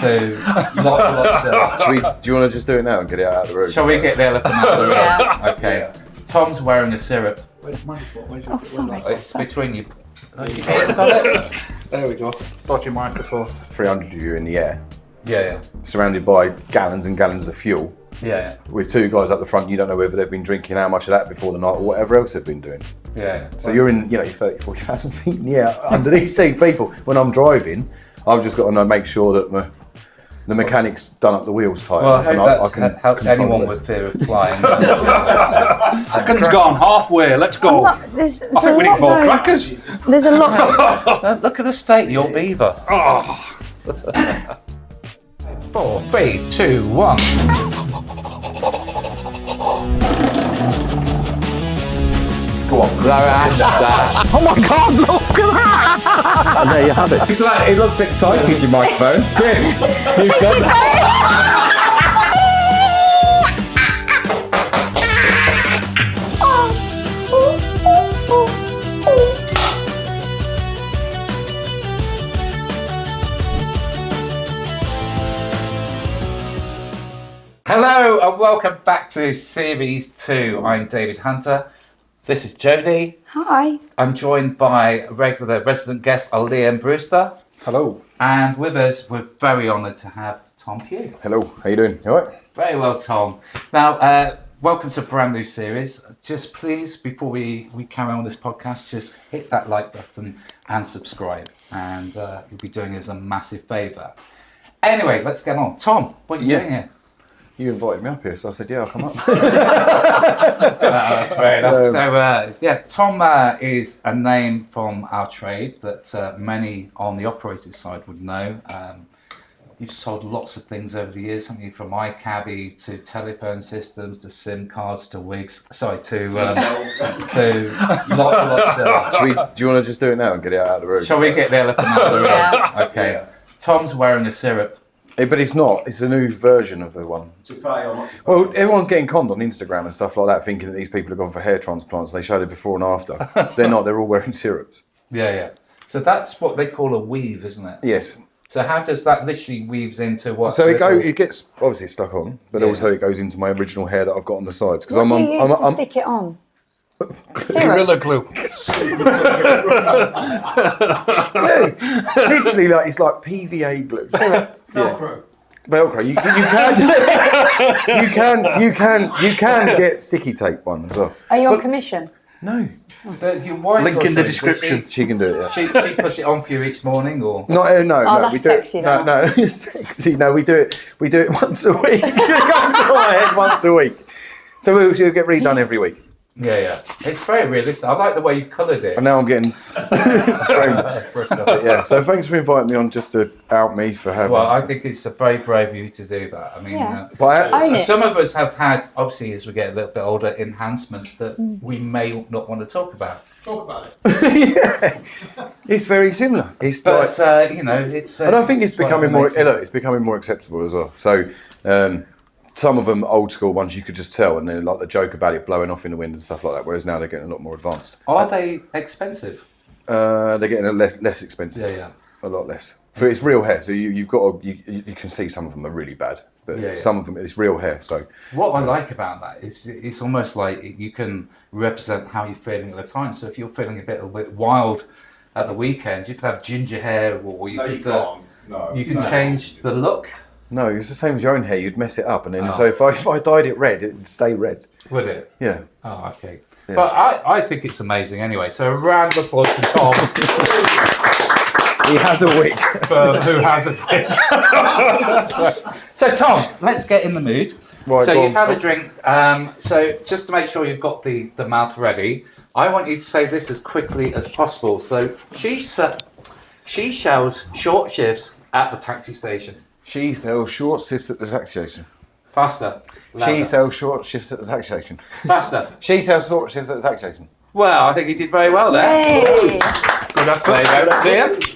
Do you want to just do it now and get it out of the room? Shall we get the elephant out of the room? Yeah. Okay. Yeah. Tom's wearing a syrup. Sorry. It's between you. Got it? There we go. Dodgy microphone. 300 of you in the air, Yeah. surrounded by gallons and gallons of fuel. Yeah. With two guys up the front, you don't know whether they've been drinking how much of that before the night or whatever else they've been doing. Yeah. So you're in, you're 30, 40,000 feet in the air under these two people. When I'm driving, I've just got to make sure that the mechanic's done up the wheels tight Well, I enough, hope that helps anyone with fear of flying. Seconds gone, halfway, let's go. I think we need more crackers. There's a lot. Look at the state of your beaver. Oh. 4, 3, 2, 1. Go on. Oh my God, look at that! And there you have it. It looks excited, your microphone. Chris, you've done that. Hello and welcome back to Series 2. I'm David Hunter. This is Jodie. Hi. I'm joined by regular resident guest Liam Brewster. Hello. And with us, we're very honoured to have Tom Pughe. Hello, how you doing? You alright? Very well, Tom. Now, welcome to a brand new series. Just please, before we carry on this podcast, just hit that like button and subscribe. And you'll be doing us a massive favour. Anyway, let's get on. Tom, what are you doing here? You invited me up here, so I said, yeah, I'll come up. That's fair enough. So, Tom is a name from our trade that many on the operator's side would know. You've sold lots of things over the years, haven't you? From iCabbi to telephone systems to SIM cards to Wigs. Sorry, to lots of... Do you want to just do it now and get it out of the room? Shall we get the elephant out of the room? Yeah. Okay. Yeah. Tom's wearing a syrup. But it's not. It's a new version of the one. Well, everyone's getting conned on Instagram and stuff like that, thinking that these people have gone for hair transplants. They showed it before and after. They're not. They're all wearing syrups. Yeah. So that's what they call a weave, isn't it? Yes. So how does that literally weaves into what? So it gets obviously stuck on, but also it goes into my original hair that I've got on the sides because What do you use to stick it on? Gorilla glue. Literally, it's like PVA glue. Velcro. Velcro. You can get sticky tape one as well. Are you on commission? No. Your wife Link in the also, description. She can do it. Yeah. She puts it on for you each morning, or No, that's we do sexy, it. No, it's sexy. No, we do it. We do it once a week. It goes to my head once a week. So we'll get redone every week. yeah. It's very realistic. I like the way you've coloured it. And now I'm getting. Yeah. So thanks for inviting me on just to out me for having. Well, I think it's a very brave of you to do that. I mean, Yeah. But some of us have had, obviously, as we get a little bit older, enhancements that we may not want to talk about. Talk about it. Yeah, it's very similar. It's But like, it's. and I think it's becoming more. amazing. Look, it's becoming more acceptable as well. So. Some of them old school ones you could just tell, and then like the joke about it blowing off in the wind and stuff like that. Whereas now they're getting a lot more advanced. Are they expensive? They're getting less expensive. Yeah. A lot less. For it's real hair, so you've got to, you can see some of them are really bad, but some of them it's real hair. So what I like about that is it's almost like you can represent how you're feeling at the time. So if you're feeling a bit wild at the weekend, you could have ginger hair, or you could you can change the look. no, it's the same as your own hair. You'd mess it up, and then so if I dyed it red, it'd stay red. Would it? Yeah. Oh, okay. Yeah. But I think it's amazing anyway. So a round of applause for Tom. He has a wig. Who has a wig. So Tom, let's get in the mood. Right, so go you've on. had a drink. So just to make sure you've got the mouth ready, I want you to say this as quickly as possible. So she sells short shifts at the taxi station. She sells short shifts at the taxi station. Faster. Louder. She sells short shifts at the taxi station. Faster. She sells short shifts at the taxi station. Well, I think you did very well there. Hey. Good up there, Liam.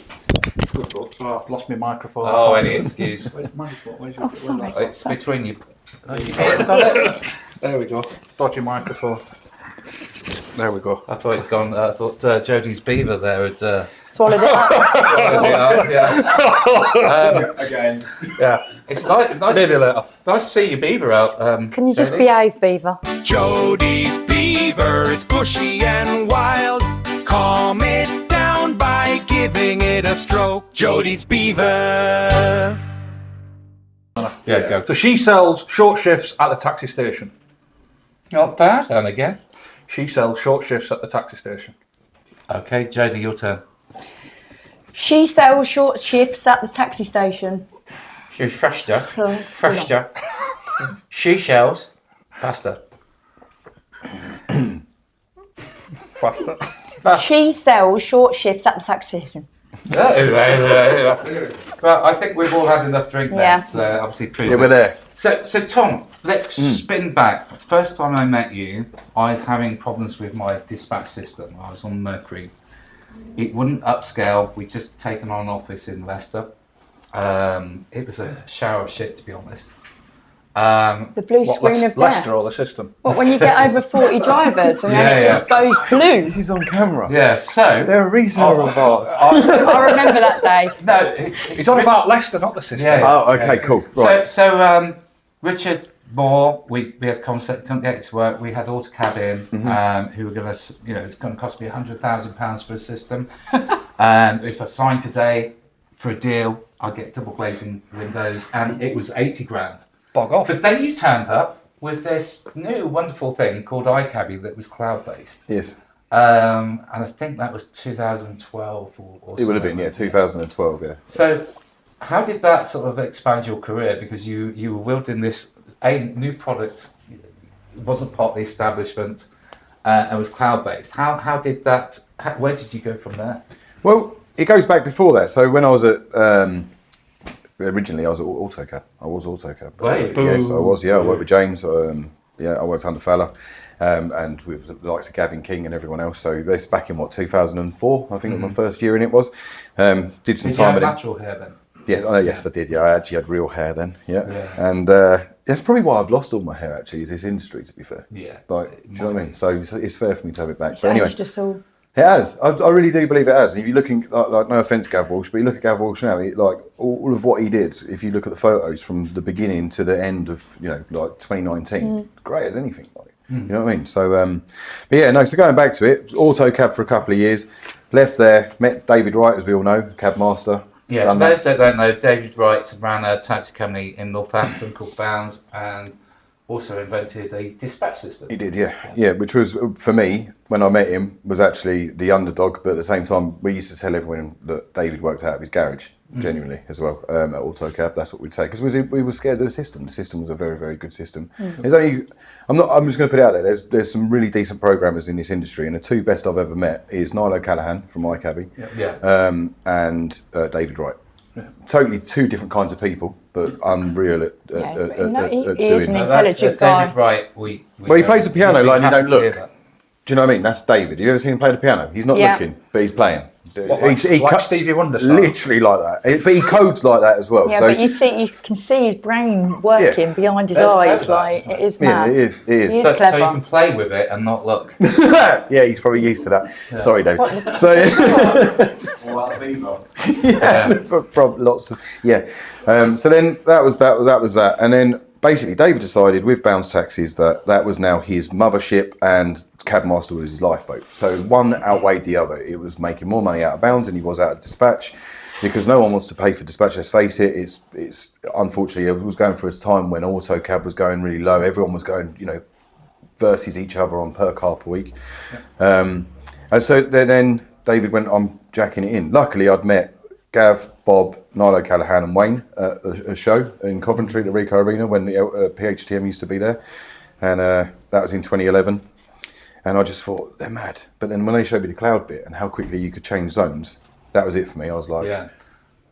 I've lost my microphone. Oh, any excuse. Where's my microphone? Oh, sorry. It's between you. Got it? There we go. Dodgy microphone. There we go. I thought it'd gone. I thought Jodie's beaver there had Swallowed it up. Again. Yeah. It's nice Maybe later. nice to see your beaver out. Can you just Jodie. behave, Beaver? Jodie's beaver, it's bushy and wild. Calm it down by giving it a stroke. Jodie's beaver. Yeah, go. So she sells short shifts at the taxi station. Not bad. And again. She sells short shifts at the taxi station. Okay, Jodie, your turn. She sells short shifts at the taxi station. She's faster. Oh, Faster. She sells pasta. Faster. She sells short shifts at the taxi station. Well, I think we've all had enough drink now. Yeah. So obviously, Yeah, we're there. So Tom, let's spin back. First time I met you, I was having problems with my dispatch system. I was on Mercury. It wouldn't upscale. We'd just taken on an office in Leicester. It was a shower of shit, to be honest. The blue screen of Leicester death. or the system? What, when you get over 40 drivers and then it just goes blue? This is on camera. Yeah, so... They're a reseller of ours. I remember that day. No, It's all about Leicester, not the system. Yeah. Oh, okay, cool. Right. So Richard Moore, we had a concept, couldn't get it to work. We had AutoCab in, who were going to, it's going to cost me £100,000 for a system. And if I signed today for a deal, I'd get double glazing windows, and it was 80 grand. Bog off. But then you turned up with this new wonderful thing called iCabbi that was cloud-based. Yes. And I think that was 2012 or It would have been, something. 2012, yeah. So how did that sort of expand your career? Because you were wielding this new product, it wasn't part of the establishment, and was cloud-based. How did that, where did you go from there? Well, it goes back before that. So when I was at, originally I was at AutoCab. I was AutoCab. Right. Yes, I was, I worked with James. I worked under Fella. And with the likes of Gavin King and everyone else. So this back in 2004, I think was my first year in it was. Did some Did you time have at it. natural hair then? Yeah, yes, I did. Yeah, I actually had real hair then. Yeah, Yeah. and that's probably why I've lost all my hair. Actually, is this industry? To be fair. Yeah. Like, do you know what I mean? So it's fair for me to have it back. So But anyway, it's just all... it has. I really do believe it has. And if you're looking, like no offence, Gav Walsh, but you look at Gav Walsh now, like all of what he did. If you look at the photos from the beginning to the end of, like 2019, great as anything. Like, you know what I mean? So, but yeah, no. So going back to it, AutoCab for a couple of years, left there, met David Wright, as we all know, cab master. Yeah, for those that don't know, David Wright ran a taxi company in Northampton called Bounds, and also invented a dispatch system. He did, yeah, which was, for me, when I met him, was actually the underdog, but at the same time, we used to tell everyone that David worked out of his garage, genuinely, as well, at AutoCab. That's what we'd say, because we were scared of the system. The system was a very, very good system. There's only, I'm just going to put it out there, there's some really decent programmers in this industry, and the two best I've ever met is Niall O'Callaghan from iCabbi, and David Wright. Totally two different kinds of people, but unreal at He is doing an that. intelligent guy. David Wright, Well, he plays the piano like you don't look. That. Do you know what I mean? That's David. You ever seen him play the piano? He's not Yeah. looking, but he's playing. Like Stevie Wonder style? Literally like that. But he codes like that as well. Yeah, so, but you can see his brain working behind his That's eyes. clever, Like, isn't it? it is yeah, mad. it is. He is So clever. you can play with it and not look. Yeah, he's probably used to that. Sorry, Dave. So lots of so then that was that, and then basically David decided with Bounce Taxis that was now his mothership, and Cabmaster was his lifeboat. So one outweighed the other. It was making more money out of Bounds than he was out of Dispatch, because no one wants to pay for Dispatch. Let's face it. It's unfortunately it was going through a time when AutoCab was going really low. Everyone was going versus each other on per car per week, and so then David went on jacking it in. Luckily, I'd met Gav, Bob, Niall O'Callaghan and Wayne at a show in Coventry at the Rico Arena when the PHTM used to be there, and that was in 2011. And I just thought, they're mad. But then when they showed me the cloud bit and how quickly you could change zones, that was it for me. I was like... Yeah.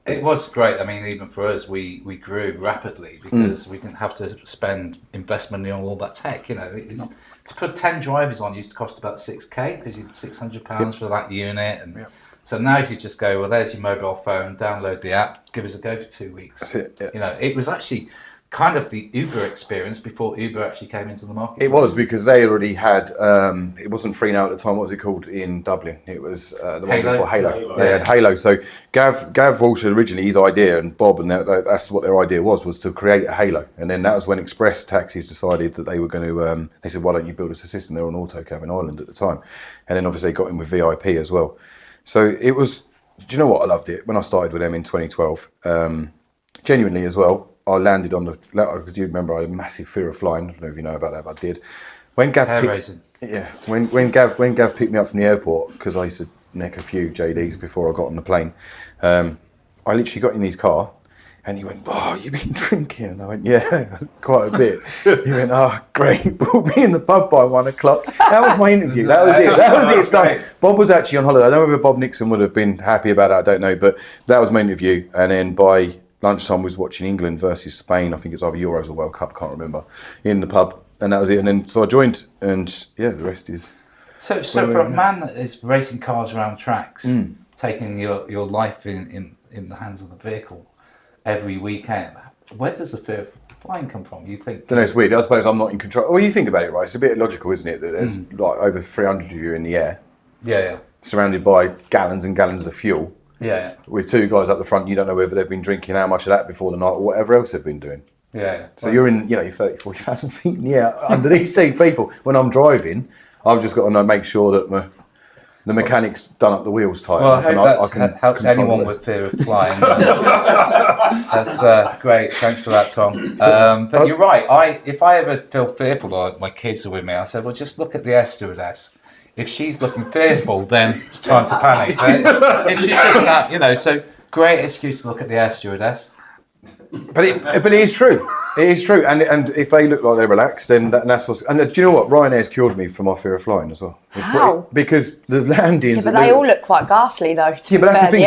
It was great. I mean, even for us, we grew rapidly because we didn't have to spend investment in all that tech. To put 10 drivers on used to cost about 6k because you had £600 for that unit. And so now you just go, well, there's your mobile phone, download the app, give us a go for 2 weeks. That's it. Yeah. It was actually kind of the Uber experience before Uber actually came into the market. It was because they already had. It wasn't free now at the time. What was it called in Dublin? It was the one before Halo. They had Halo. So Gav Walsh originally, his idea, and Bob, and that's what their idea was to create a Halo. And then that was when Express Taxis decided that they were going to. They said, "Why don't you build us a system?" They were on AutoCab in Ireland at the time, and then obviously they got in with VIP as well. So it was. Do you know what? I loved it when I started with them in 2012. Genuinely as well. I landed on the, because you remember I had a massive fear of flying. I don't know if you know about that, but I did. When Gav when Gav picked me up from the airport, because I used to neck a few JDs before I got on the plane, I literally got in his car and he went, "Oh, you've been drinking?" And I went, "Yeah, quite a bit." He went, "Oh, great, we'll be in the pub by 1 o'clock." That was my interview. That was it. That was it. Done. Bob was actually on holiday. I don't know whether Bob Nixon would have been happy about it. I don't know, but that was my interview. And then by lunchtime, was watching England versus Spain. I think it's either Euros or World Cup. I can't remember. In the pub, and that was it. And then so I joined, and yeah, the rest is. So for a man that is racing cars around tracks, taking your life in the hands of the vehicle every weekend, where does the fear of flying come from? You think? I don't know, it's weird. I suppose I'm not in control. Well, you think about it, right? It's a bit illogical, isn't it? That there's like over 300 of you in the air. Yeah. Surrounded by gallons and gallons of fuel. Yeah. With two guys up the front, you don't know whether they've been drinking how much of that before the night or whatever else they've been doing. Yeah. So you're in, you're 30, 40,000 feet in the air under these two people. When I'm driving, I've just got to make sure that the mechanic's done up the wheels tight enough. I hope that helps anyone with fear of flying. That's great. Thanks for that, Tom. But you're right. If I ever feel fearful or my kids are with me, I said, well, just look at the air stewardess. If she's looking fearful, then it's time to panic. Right? If she's just not, so great excuse to look at the air stewardess. But it is true. It is true. And if they look like they're relaxed, then that's what's. And do you know what? Ryanair's cured me from my fear of flying as well. How? Because the landings. Yeah, but they all look quite ghastly, though. Yeah, but that's the thing.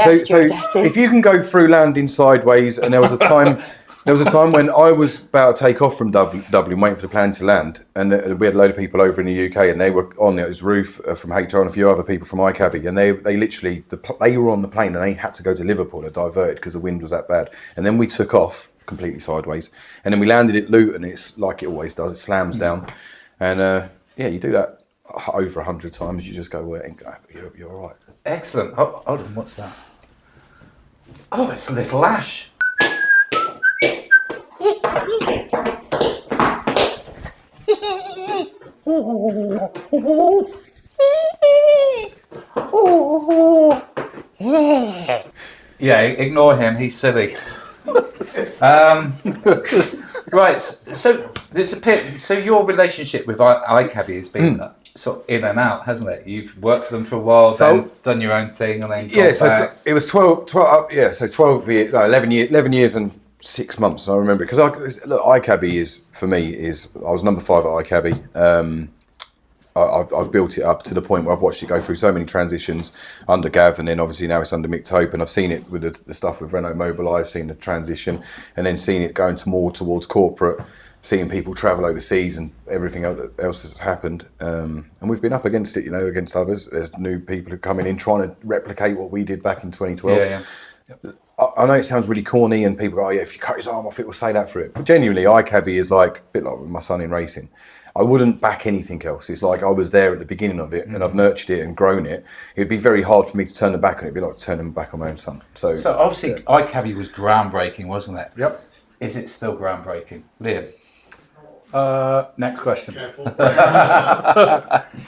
So if you can go through landing sideways, and there was a time. There was a time when I was about to take off from Dublin, waiting for the plane to land, and we had a load of people over in the UK, and they were on there. It was Ruth from HR and a few other people from iCabbi, and they literally they were on the plane, and they had to go to Liverpool to divert because the wind was that bad. And then we took off completely sideways, and then we landed at Luton. It's like it always does; it slams down, and you do that over 100 times. You just go, "Well, you're all right." Excellent. Hold on, what's that? Oh, it's Little Ash. Yeah, ignore him. He's silly. Right. So there's a pit. So your relationship with iCabbi has been sort of in and out, hasn't it? You've worked for them for a while, then done your own thing, and then back. It was 11 years and 6 months. I remember because iCabbi is for me I was number 5 at iCabbi. I've built it up to the point where I've watched it go through so many transitions under Gav, and then obviously now it's under Mick Tope, and I've seen it with the stuff with Renault Mobilise, seen the transition, and then seen it going more towards corporate, seeing people travel overseas and everything else that's happened. And we've been up against it, against others. There's new people who are coming in trying to replicate what we did back in 2012. Yeah. I know it sounds really corny, and people go, "Oh yeah, if you cut his arm off, it will say that for it." But genuinely, iCabbi is like a bit like with my son in racing. I wouldn't back anything else. It's like I was there at the beginning of it, and I've nurtured it and grown it. It would be very hard for me to turn them back on it. It'd be like turning back on my own son. So obviously, iCabbi was groundbreaking, wasn't it? Yep. Is it still groundbreaking, Liam? Next question.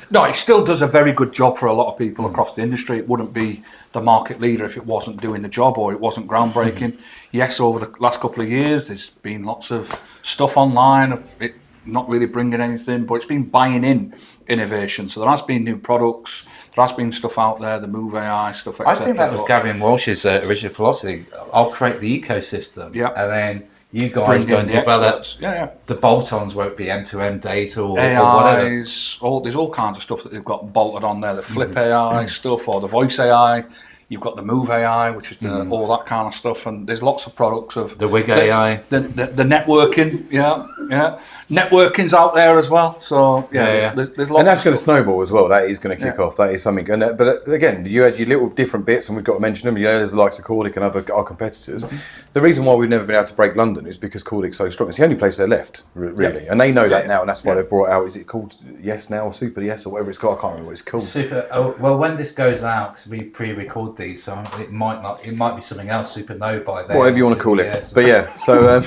No, it still does a very good job for a lot of people across the industry. It wouldn't be the market leader if it wasn't doing the job or it wasn't groundbreaking. Yes, over the last couple of years, there's been lots of stuff online of it not really bringing anything, but it's been buying in innovation. So there has been new products, there has been stuff out there, the Move AI stuff, etc. I think that was Gavin Walsh's original philosophy. I'll create the ecosystem, and then you guys go and develop the bolt-ons, won't be M2M data or whatever. There's all kinds of stuff that they've got bolted on there, the Flip AI stuff or the Voice AI. You've got the Move AI, which is all that kind of stuff, and there's lots of products of The Wig AI. the networking. Yeah, networking's out there as well. So there's lots. And that's of going to stuff. snowball as well. That is going to kick off. That is something. And but again, you had your little different bits, and we've got to mention them. You know, there's the likes of Cordic and our competitors. The reason why we've never been able to break London is because Cordic's so strong. It's the only place they're left, really, and they know that now, and that's why they've brought out. Is it called Yes Now or Super Yes or whatever it's called? I can't remember what it's called. Super. Oh, well, when this goes out, because we pre-record these, so it might not. It might be something else. Super No by then. Whatever you want to call it, but yeah. So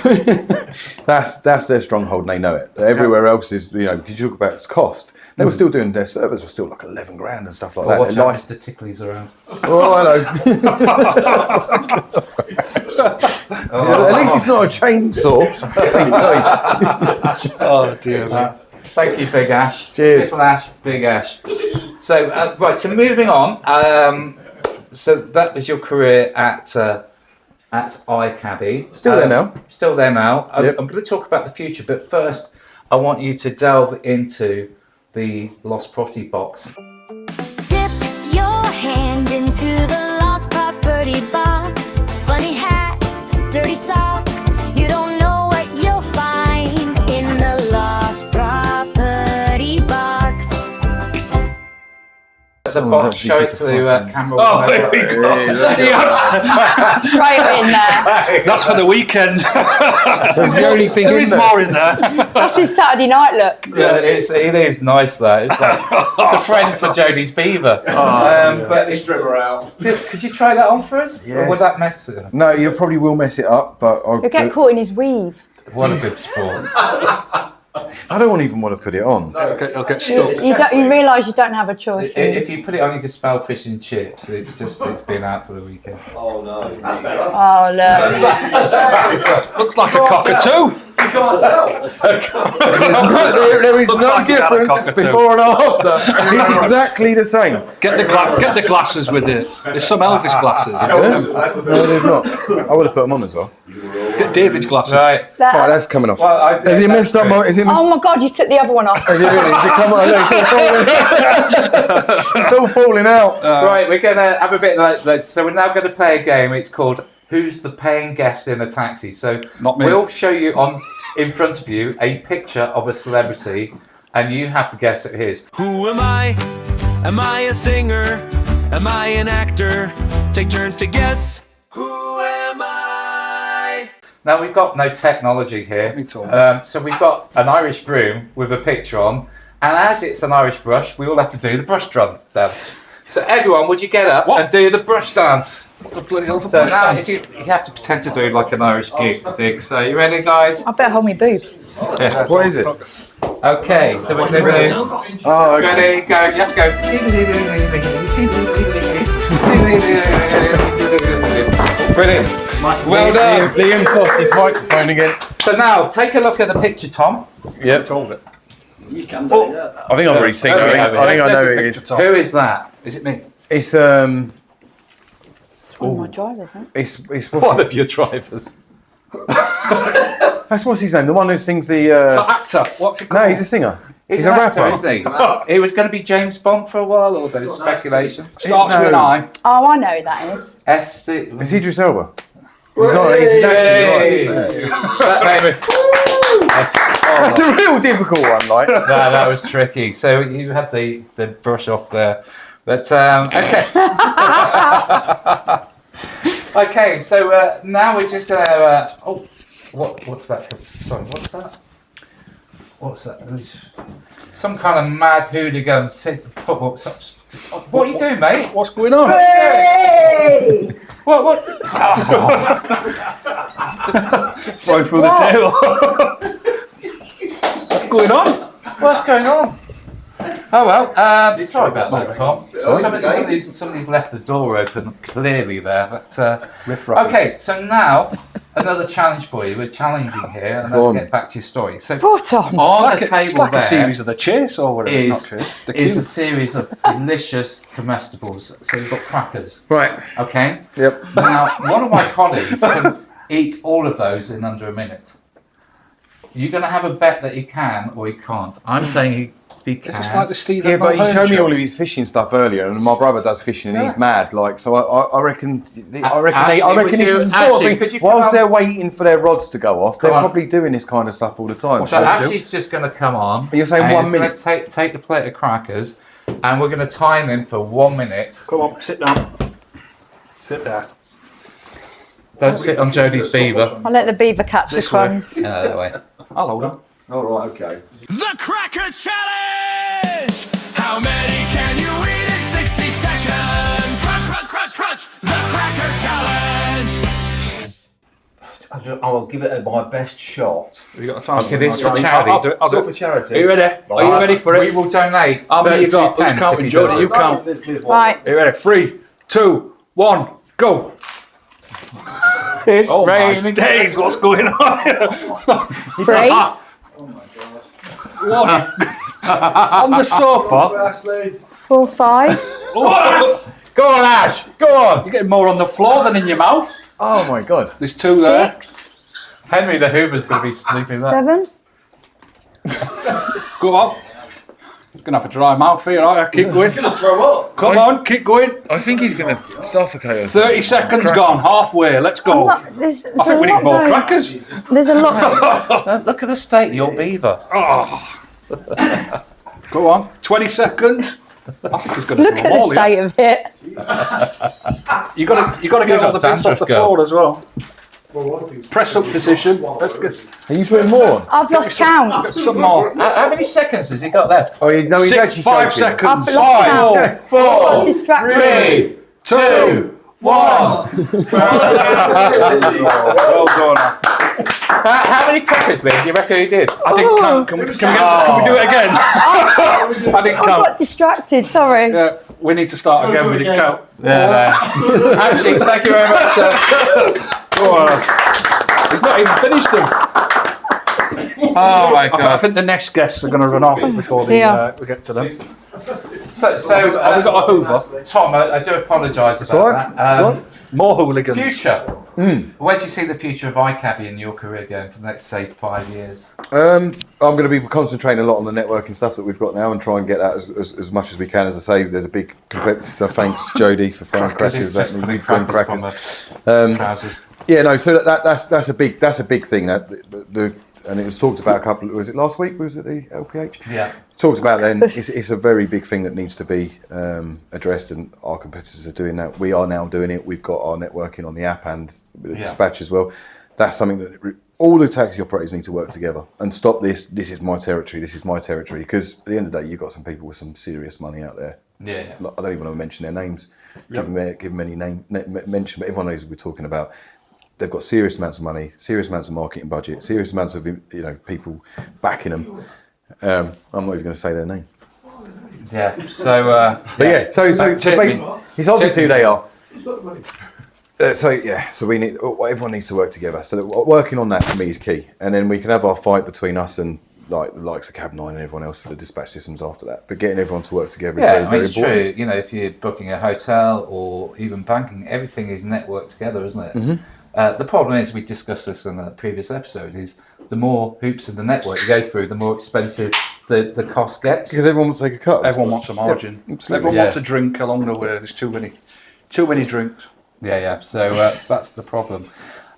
that's their stronghold, and they know it. Everywhere else is, because you talk about its cost. They were still doing their servers were still like 11 grand and stuff like that. Watch out, Mr. Tickly's around. Oh, I know. At least it's not a chainsaw. Oh dear. Thank you, Big Ash. Cheers. Little Ash, Big Ash. So right, so moving on. So that was your career at iCabbi. Still there now. Still there now. Yep. I'm going to talk about the future, but first, I want you to delve into the lost property box. Dip your hand into the lost property box. Funny hats, dirty socks. You don't know what you'll find in the lost property box. The box, show it to the camera. Oh, there we go. Straight in there. That's for the weekend. That's the only thing. There is more in there. That's his Saturday night look. Yeah, it is nice. That it's a friend for Jodie's beaver. But stripper out. could you try that on for us? Yes. Or would that mess it up? No, you probably will mess it up, but You'll get caught in his weave. What a good sport. I don't even want to put it on. I'll get stuck. You realise you don't have a choice. If you put it on, you can spell fish and chips. It's been out for the weekend. Oh no. Oh, look. Looks like a cockatoo. You can't tell. There is Looks no like it had a difference cockatoo. before and after. It's exactly the same. Get the glasses with it. There's some Elvis glasses. No, there's not. I would have put them on as well. Get David's glasses. Right. Right, that's coming off. Well, Is it messed up? Is it messed Oh my God, you took the other one off. Is it really? Is it come on? Look, it's all falling. It's all falling out. Right, we're gonna have a bit like this. So we're now going to play a game. It's called "Who's the Paying Guest in a Taxi?" So Not me. we'll show you in front of you a picture of a celebrity, and you have to guess who it is. Who am I? Am I a singer? Am I an actor? Take turns to guess. Who am I? Now we've got no technology here, Me too. so we've got an Irish broom with a picture on, and as it's an Irish brush, we all have to do the brush dance. So everyone, would you get up and do the brush dance? The bloody hell's a So brush now dance? you have to pretend to do like an Irish dig. So you ready, guys? I better hold my boobs. What is it? Okay, so we're going to do. Oh, okay. Ready, go. You have to go. Brilliant. Well done. Liam lost his microphone again. So now take a look at the picture, Tom. Yep. Told it. You can do that. I think I've already seen it. I think I know who it is. Who is that? Is it me? It's One of my drivers, huh? it's One of your drivers. that's what's his name? The one who sings the. The actor. What's it called? No, he's a singer. He's an a actor, rapper. isn't he? He was going to be James Bond for a while, or there's speculation. Starts with an I. Oh, I know who that is. Is Is Idris Elba? He's not. He's an actor. That's a real difficult one, like. that was tricky. So you had the brush off there. But okay. Okay, so now we're just going to. What's that? Sorry, what's that? What's that? Some kind of mad hooligan football. What are you doing, mate? What's going on? Hey! What? Throw through the tail. What's going on? What's going on? Oh well, sorry about that, Tom. Somebody's left the door open clearly there. But okay, so now another challenge for you. We're challenging here, and then we'll get back to your story. So Poor Tom. on the It's table like a there series of The Chase or whatever. is Not Chase. The is a Cube. series of delicious comestibles. So you've got crackers, Right. okay? Yep. Now, one of my colleagues can eat all of those in under a minute. You're going to have a bet that he can or he can't. I'm saying Because It's just like the Stephen Yeah, but he Mulhern showed me show. all of his fishing stuff earlier, and my brother does fishing, and he's mad. Like, so I reckon Ashley, this is Ashley, could you put whilst on- they're waiting for their rods to go off, they're on. probably doing this kind of stuff all the time. So Ashley's just going to come on. You're saying and 1 he's gonna minute? take the plate of crackers, and we're going to time him for 1 minute. Come on, sit down. Sit there. Don't sit on Jodie's beaver. I'll let the beaver catch the This way. crumbs. That way. I'll hold him. All right, okay. The Cracker Challenge! How many can you eat in 60 seconds? Crunch, crunch, crunch, crunch! The Cracker Challenge! I'll give it my best shot. Have you got a time? Okay, this for I'll charity. do it. I'll do It's all it. for charity. Are you ready? Are you ready for We it? will donate. How many you got? 32 Who's pence counting, if he does Jodie? it. You count. Right. Are you ready? 3, 2, 1, go. It's Oh my raining. days, what's going on here? 3. What? On the sofa? 4, 5. Go on, Ash. Go on. You're getting more on the floor than in your mouth. Oh my god! There's 2 there. 6. Henry the Hoover's going to be sleeping there. 7. Go on. You're going to have a dry mouth here, aren't you? Keep going. I'm gonna throw up. Come on, keep going. I think he's gonna suffocate us. 30 seconds gone, halfway. Let's go. I There's think we need more crackers. There's a lot. Look at the state of your beaver. Go on, 20 seconds. I think he's going to Look do at them the all. state of it. You got to get all the bits off the floor as well. Press up position. Let's get Are you putting more on? I've lost count. some more. How many seconds has he got left? Oh, no, he's 6, actually 5 joking. seconds. I've lost count. 4, I'm distracted. 3, 2, 1. Well done. How many crackers, Lee, do you reckon he did? I didn't count. Can we do it again? I didn't I count. got distracted, sorry. Yeah, we need to start again. We didn't count. Ashley, thank you very much, sir. He's not even finished them. Oh my I god. think the next guests are going to run off before we get to them. So Have we got a Hoover? Tom, I do apologise about alright, that. it's alright. More hooligans. Future. Where do you see the future of iCabbi in your career going for the next, say, 5 years? I'm going to be concentrating a lot on the networking stuff that we've got now and try and get that as much as we can. As I say, there's a big competitor. Thanks, Jodie, for throwing crackers at me. We've thrown crackers. Trousers. Yeah, no. So that's a big thing. That and it was talked about a couple. Was it last week? Was it the LPH? Yeah. Talked about then. It's a very big thing that needs to be addressed, and our competitors are doing that. We are now doing it. We've got our networking on the app and the dispatch as well. That's something that all the taxi operators need to work together and stop this. This is my territory. This is my territory. Because at the end of the day, you've got some people with some serious money out there. Yeah. I don't even want to mention their names. Give them any name mention, but everyone knows what we're talking about. They've got serious amounts of money, serious amounts of marketing budget, serious amounts of people backing them. I'm not even going to say their name. Yeah. So. But yeah, so it's obvious who they are. So we need. Everyone needs to work together. So working on that for me is key, and then we can have our fight between us and like the likes of Cab9 and everyone else for the dispatch systems after that. But getting everyone to work together is very, very it's important. true. If you're booking a hotel or even banking, everything is networked together, isn't it? Mm-hmm. The problem is, we discussed this in a previous episode, is the more hoops in the network you go through, the more expensive the cost gets. Because everyone wants to take a cut. Everyone wants a margin. Everyone wants a drink along the way. There's too many drinks. Yeah. So that's the problem.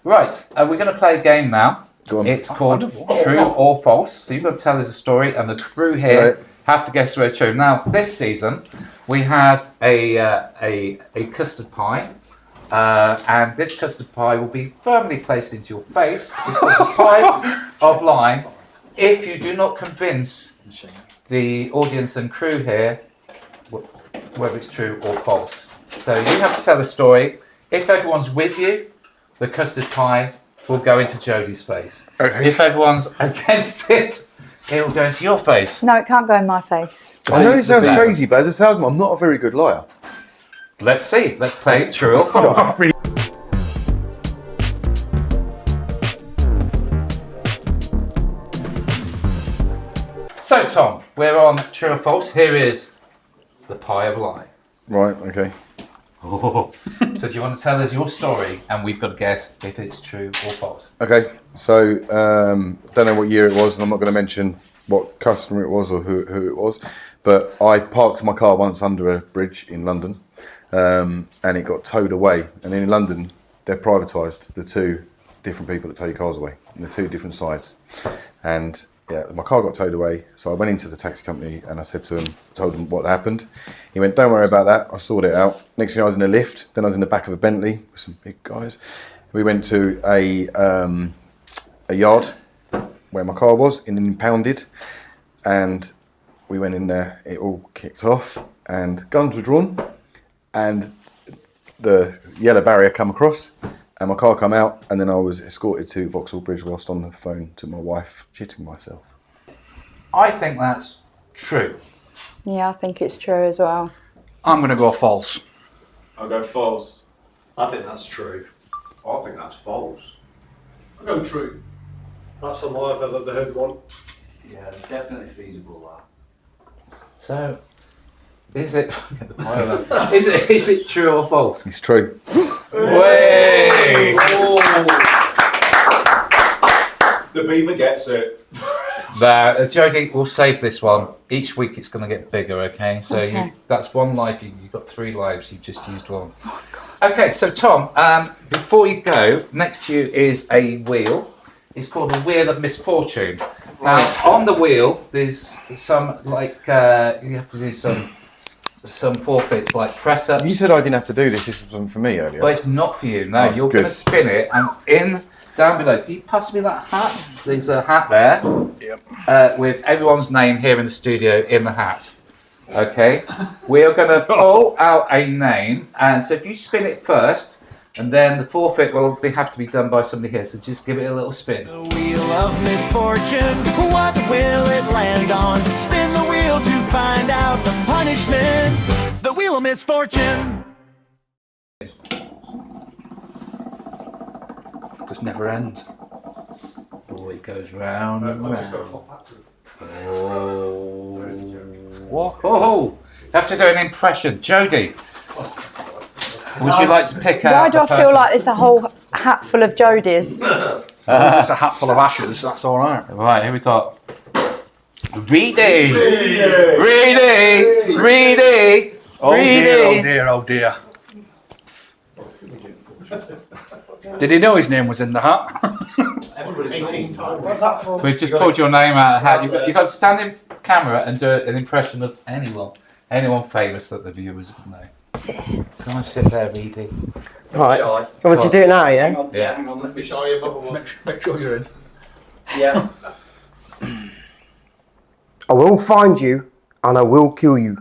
Right, we're going to play a game now. Go on. It's called True or False. So you've got to tell us a story, and the crew here have to guess whether it's true. Now, this season, we have a custard pie. And this custard pie will be firmly placed into your face. It's called the pie of lying. If you do not convince the audience and crew here whether it's true or false. So you have to tell the story. If everyone's with you, the custard pie will go into Jodie's face. Okay. If everyone's against it, it will go into your face. No, it can't go in my face. I know it sounds crazy, but as a salesman, I'm not a very good liar. Let's see. Let's play true or false. So, Tom, we're on true or false. Here is the pie of lie. Right, okay. So, do you want to tell us your story, and we've got to guess if it's true or false? Okay, so don't know what year it was, and I'm not going to mention what customer it was or who it was, but I parked my car once under a bridge in London, and it got towed away. And in London, they're privatised, the two different people that tow your cars away, on the two different sides. And yeah, my car got towed away, so I went into the taxi company and I said to him, told him what happened. He went, don't worry about that, I sorted it out. Next thing I was in a lift, then I was in the back of a Bentley with some big guys. We went to a yard where my car was, in impounded, and we went in there, it all kicked off, and guns were drawn, and the yellow barrier come across, and my car come out, and then I was escorted to Vauxhall Bridge whilst on the phone to my wife, shitting myself. I think that's true. Yeah, I think it's true as well. I'm going to go false. I'll go false. I think that's true. I think that's false. I'll go true. That's a lie if I've ever heard one. Yeah, definitely feasible that. So, is it is it true or false? It's true. Way! The beaver gets it. There, Jodie, we'll save this one. Each week it's going to get bigger, okay? So Okay. that's one life. You've got 3 lives. You've just used one. Okay, so Tom, before you go, next to you is a wheel. It's called a wheel of misfortune. Now, on the wheel, there's some, like, you have to do some forfeits, like press-ups. You said I didn't have to do this, this was something for me earlier. Well, it's not for you. No, Oh, you're good. going to spin it, and down below, can you pass me that hat? There's a hat there. Yep. With everyone's name here in the studio in the hat. Okay. We are going to pull out a name, and so if you spin it first, and then the forfeit will have to be done by somebody here. So just give it a little spin. The wheel of misfortune, what will it land on? Spin the wheel to find out the punishment. The wheel of misfortune. Just never ends. Oh, it goes round and round. Oh. What? Oh, you have to do an impression. Jodie, would you like to pick out? Why do the I feel person? like there's a whole hat full of Jodies? It's a hat full of ashes, that's all right. Right, here we got Reedy. Reedy. Oh Reedy. dear, oh dear, oh dear. Did he know his name was in the hat? 18 times. What's that for? We've just pulled your name out of the hat. You've got to stand in camera and do an impression of anyone famous that the viewers would know. Come on, sit there, Reedy. Right. Shy. You want to do it now, yeah? Hang on, yeah, hang on, let me show you a bubble one. Make sure you're in. Yeah. I will find you and I will kill you.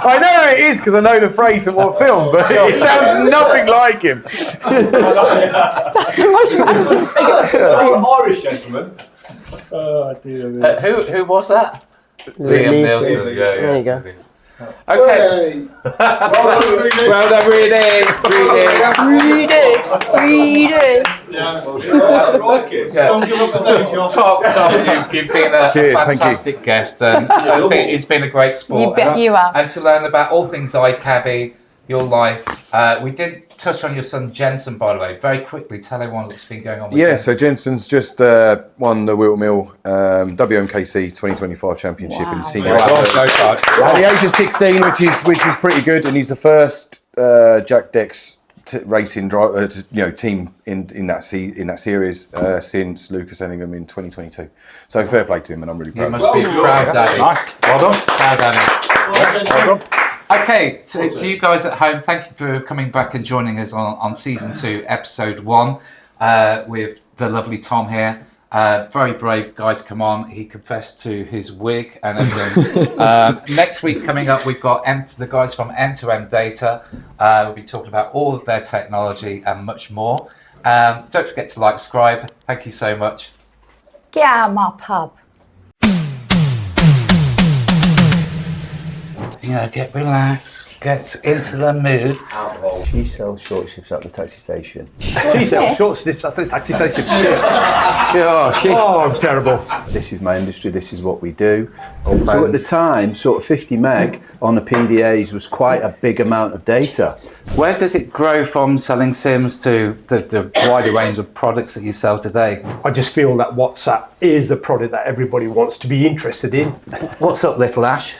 I know who it is because I know the phrase from what film, but it sounds nothing like him. That's the most random thing. Irish gentleman. Oh dear. Who was that? Liam Neeson. Yeah, There you go. Okay. Well done, Reedy. Reedy. Yeah. I like it. Don't give up the day job. Tom, you've been a Cheers, thank you. fantastic guest, and I think it's been a great sport. You bet you are. And to learn about all things iCabbi, your life. We did touch on your son Jensen, by the way. Very quickly, tell everyone what's been going on with Yeah, Jensen. so Jensen's just won the Wilton Mill WMKC 2025 Championship Wow. in senior. Well, go Todd. At the age of 16, which is pretty good, and he's the first Jack Dex racing driver, team in that series since Lucas Enningham in 2022. So fair play to him, and I'm really You proud. must be proud, Daddy. Nice. Well done. Proud, Daddy. Well done. Okay, to you guys at home, thank you for coming back and joining us on season 2, episode 1, with the lovely Tom here. Very brave guy to come on. He confessed to his wig and everything. Next week coming up, we've got the guys from M2M Data. We'll be talking about all of their technology and much more. Don't forget to like, subscribe. Thank you so much. Get out of my pub. Get relaxed. Get into the mood. She sells short shifts at the taxi station. She sells short sniffs at the taxi station. Oh, I'm terrible. This is my industry, this is what we do. So at the time, sort of 50 meg on the PDAs was quite a big amount of data. Where does it grow from selling Sims to the wider range of products that you sell today? I just feel that WhatsApp is the product that everybody wants to be interested in. What's up, little Ash?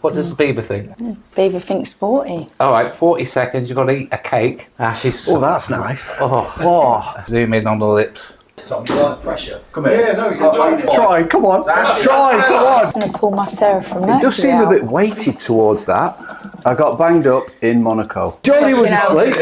What does the Beaver think? Beaver thinks 40. All right, 40 seconds, you've got to eat a cake. Ash is... Oh, that's nice. Oh. Zoom in on the lips. Tom, you like the pressure? Come here. Yeah, no, he's enjoying it. Try, come on. Try, come on. I'm going to pull my Sarah from Mercury It does seem out. a bit weighted towards that. I got banged up in Monaco. Jodie was asleep.